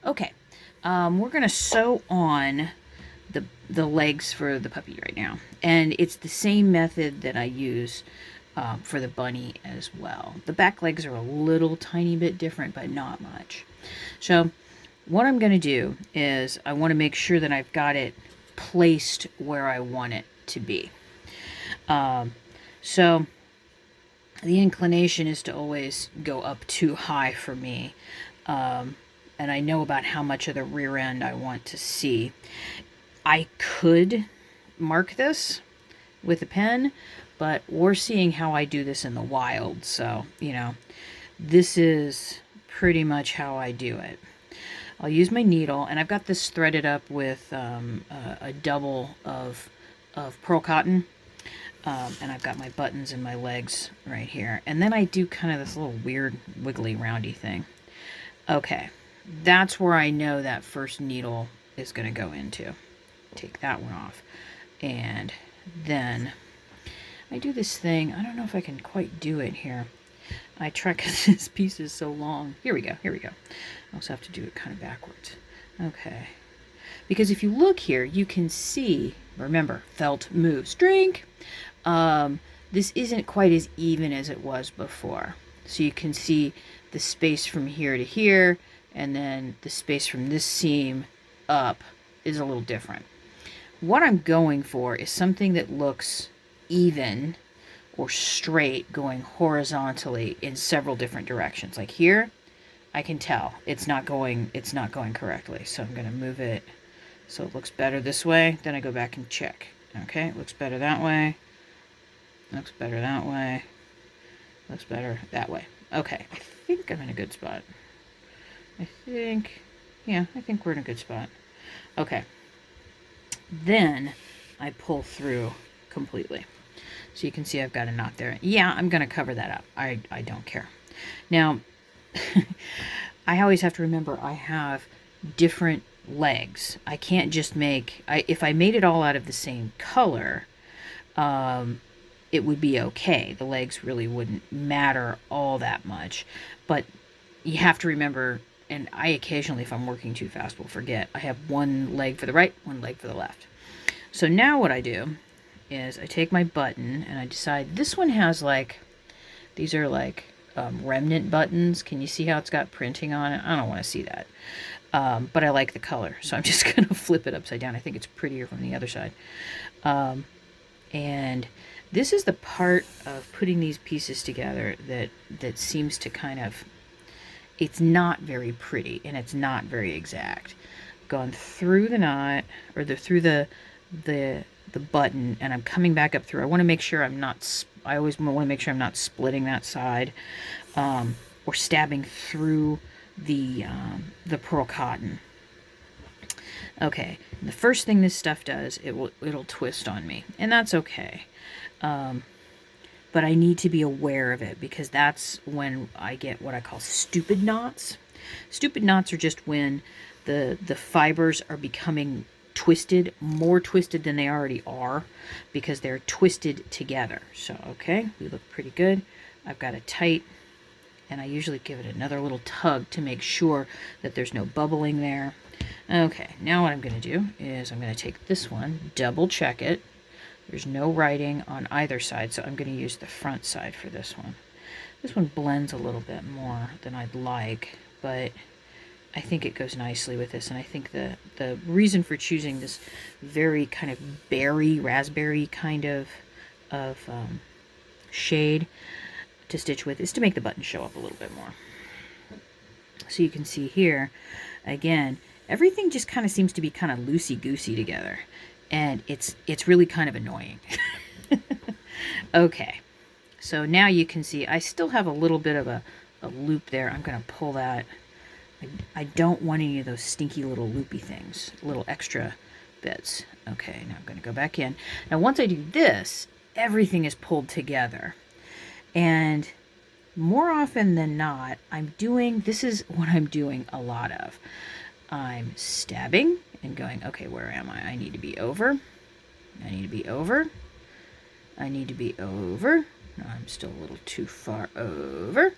Okay, we're gonna sew on the legs for the puppy right now, and it's the same method that I use for the bunny as well. The back legs are a little tiny bit different, but not much. So what I'm gonna do is I want to make sure that I've got it placed where I want it to be. So the inclination is to always go up too high for me. And I know about how much of the rear end I want to see. I could mark this with a pen, but we're seeing how I do this in the wild. So, this is pretty much how I do it. I'll use my needle, and I've got this threaded up with a double of pearl cotton. And I've got my buttons and my legs right here. And then I do kind of this little weird wiggly roundy thing. Okay, that's where I know that first needle is going to go into. Take that one off. And then I do this thing. I don't know if I can quite do it here. I try because this piece is so long. Here we go. I also have to do it kind of backwards. Okay. Because if you look here, you can see, remember, felt moves. Drink. This isn't quite as even as it was before. So you can see the space from here to here, and then the space from this seam up is a little different. What I'm going for is something that looks even or straight going horizontally in several different directions. Like here, I can tell it's not going correctly. So I'm going to move it so it looks better this way. Then I go back and check. Okay, it looks better that way. Looks better that way. Looks better that way. Okay, I think I'm in a good spot. I think we're in a good spot. Okay. Then I pull through completely. So you can see I've got a knot there. Yeah, I'm going to cover that up. I don't care. Now, I always have to remember I have different legs. I can't just if I made it all out of the same color, it would be okay. The legs really wouldn't matter all that much. But you have to remember, and I occasionally, if I'm working too fast, will forget, I have one leg for the right, one leg for the left. So now what I do is I take my button and I decide this one has these are remnant buttons. Can you see how it's got printing on it? I don't want to see that. But I like the color, so I'm just going to flip it upside down. I think it's prettier from the other side. And this is the part of putting these pieces together that seems to kind of, it's not very pretty and it's not very exact. Gone through the knot or through the button, and I'm coming back up through. I want to make sure I always want to make sure I'm not splitting that side or stabbing through the pearl cotton. Okay, the first thing this stuff does, it'll twist on me, and that's okay. But I need to be aware of it because that's when I get what I call stupid knots. Stupid knots are just when the fibers are becoming twisted, more twisted than they already are because they're twisted together. So, okay, we look pretty good. I've got it tight, and I usually give it another little tug to make sure that there's no bubbling there. Okay, now what I'm going to do is I'm going to take this one, double check it. There's no writing on either side, so I'm going to use the front side for this one. This one blends a little bit more than I'd like, but I think it goes nicely with this, and I think the reason for choosing this very kind of raspberry kind of shade to stitch with is to make the button show up a little bit more. So you can see here, again, everything just kind of seems to be kind of loosey-goosey together. And it's really kind of annoying. Okay, so now you can see I still have a little bit of a loop there. I'm going to pull that. I don't want any of those stinky little loopy things, little extra bits. Okay, now I'm going to go back in. Now once I do this, everything is pulled together. And more often than not, this is what I'm doing a lot of. I'm stabbing and going, okay, where am I? I need to be over. I need to be over. I need to be over. No, I'm still a little too far over.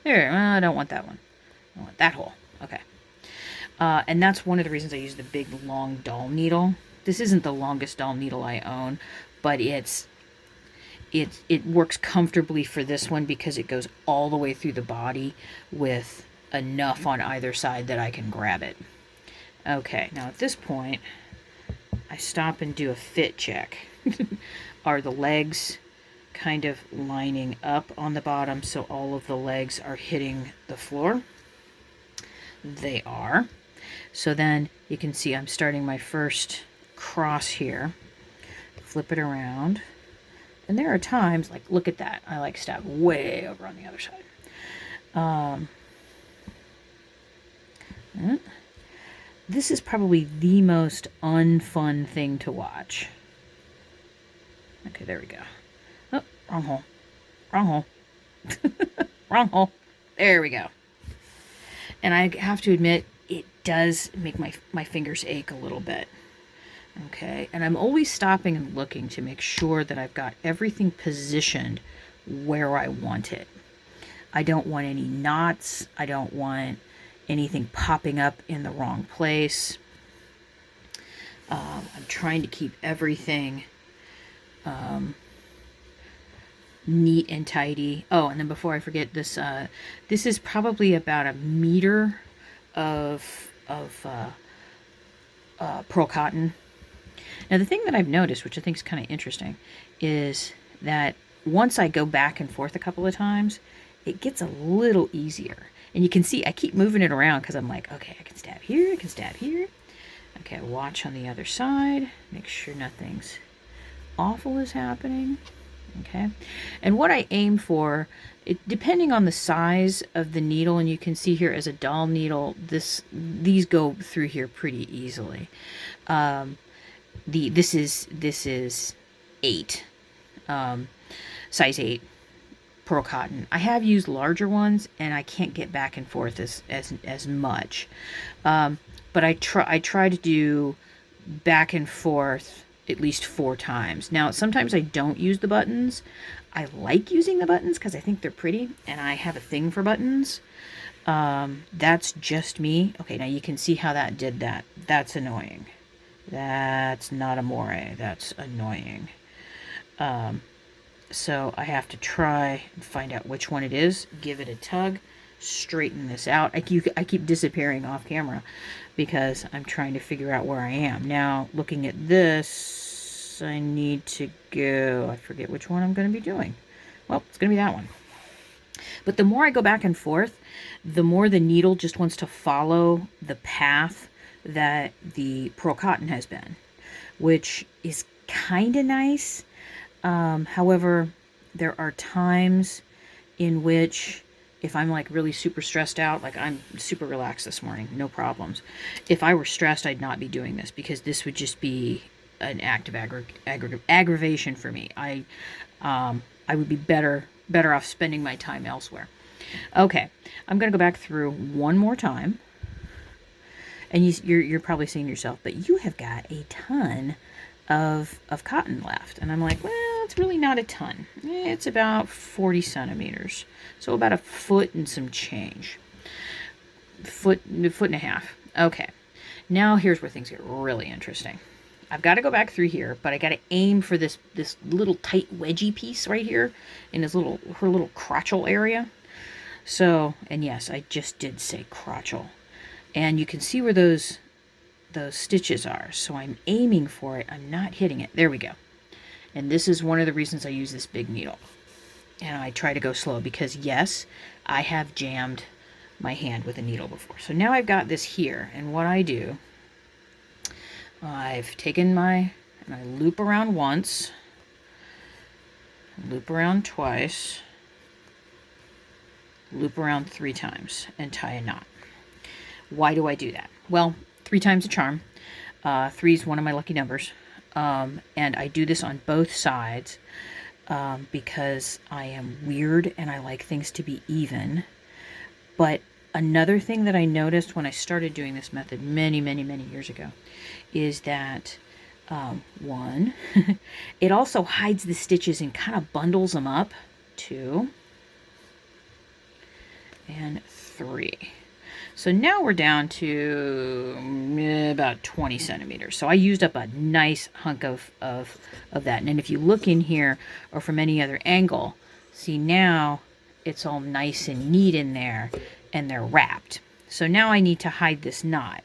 There, I don't want that one. I want that hole. Okay, And that's one of the reasons I use the big long dull needle. This isn't the longest dull needle I own, but it works comfortably for this one because it goes all the way through the body with enough on either side that I can grab it. Okay, now at this point, I stop and do a fit check. Are the legs kind of lining up on the bottom so all of the legs are hitting the floor? They are. So then you can see I'm starting my first cross here. Flip it around. And there are times, like, look at that. I like stab way over on the other side. This is probably the most unfun thing to watch. Okay, there we go. Oh, wrong hole. Wrong hole. Wrong hole. There we go. And I have to admit, it does make my fingers ache a little bit. Okay, and I'm always stopping and looking to make sure that I've got everything positioned where I want it. I don't want any knots. I don't want anything popping up in the wrong place. I'm trying to keep everything neat and tidy. Oh, and then before I forget, this is probably about 1 meter of pearl cotton. Now, the thing that I've noticed, which I think is kind of interesting, is that once I go back and forth a couple of times, it gets a little easier. And you can see I keep moving it around because I'm like, okay, I can stab here, I can stab here. Okay, watch on the other side. Make sure nothing's awful is happening. Okay, and what I aim for, depending on the size of the needle, and you can see here as a dull needle, these go through here pretty easily. This is 8, size 8 pearl cotton. I have used larger ones, and I can't get back and forth as much. But I try to do back and forth at least 4 times. Now, sometimes I don't use the buttons. I like using the buttons because I think they're pretty, and I have a thing for buttons. That's just me. Okay, now you can see how that did that. That's annoying. That's not amore. That's annoying. So I have to try and find out which one it is, give it a tug, straighten this out. I keep disappearing off camera because I'm trying to figure out where I am. Now, looking at this, I need to go, I forget which one I'm going to be doing. Well, it's going to be that one. But the more I go back and forth, the more the needle just wants to follow the path that the pearl cotton has been, which is kind of nice. However, there are times in which if I'm like really super stressed out, like I'm super relaxed this morning, no problems. If I were stressed, I'd not be doing this because this would just be an act of aggravation for me. I would be better off spending my time elsewhere. Okay, I'm going to go back through one more time. And you're probably saying to yourself, but you have got a ton of cotton left. And I'm like, well, it's really not a ton. It's about 40 centimeters. So about 1 foot and some change. Foot and a half. Okay. Now here's where things get really interesting. I've got to go back through here, but I got to aim for this little tight wedgy piece right here in her little crotchal area. So, and yes, I just did say crotchal. And you can see where those stitches are. So I'm aiming for it. I'm not hitting it. There we go. And this is one of the reasons I use this big needle. And I try to go slow because, yes, I have jammed my hand with a needle before. So now I've got this here. And what I do, I've taken and I loop around once, loop around twice, loop around 3 times, and tie a knot. Why do I do that? Well, 3 times a charm. 3 is one of my lucky numbers. And I do this on both sides because I am weird and I like things to be even. But another thing that I noticed when I started doing this method many, many, many years ago is that, 1, it also hides the stitches and kind of bundles them up. 2, and 3. So now we're down to about 20 centimeters. So I used up a nice hunk of that. And then if you look in here or from any other angle, see now it's all nice and neat in there and they're wrapped. So now I need to hide this knot.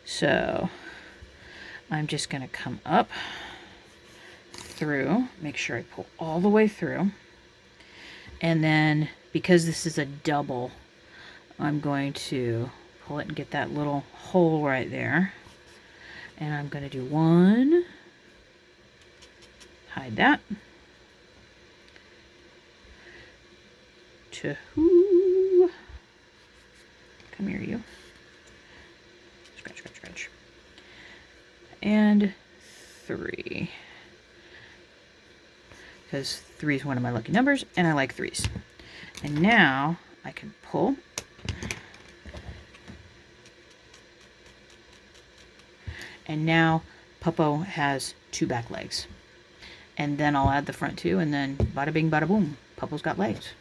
So I'm just going to come up through, make sure I pull all the way through. And then because this is a double, I'm going to pull it and get that little hole right there. And I'm going to do one, hide that, two, come here you, scratch, scratch, scratch, and 3. Because 3 is one of my lucky numbers, and I like 3s. And now I can pull. And now Puppo has 2 back legs. And then I'll add the front 2, and then bada bing, bada boom, Puppo's got legs.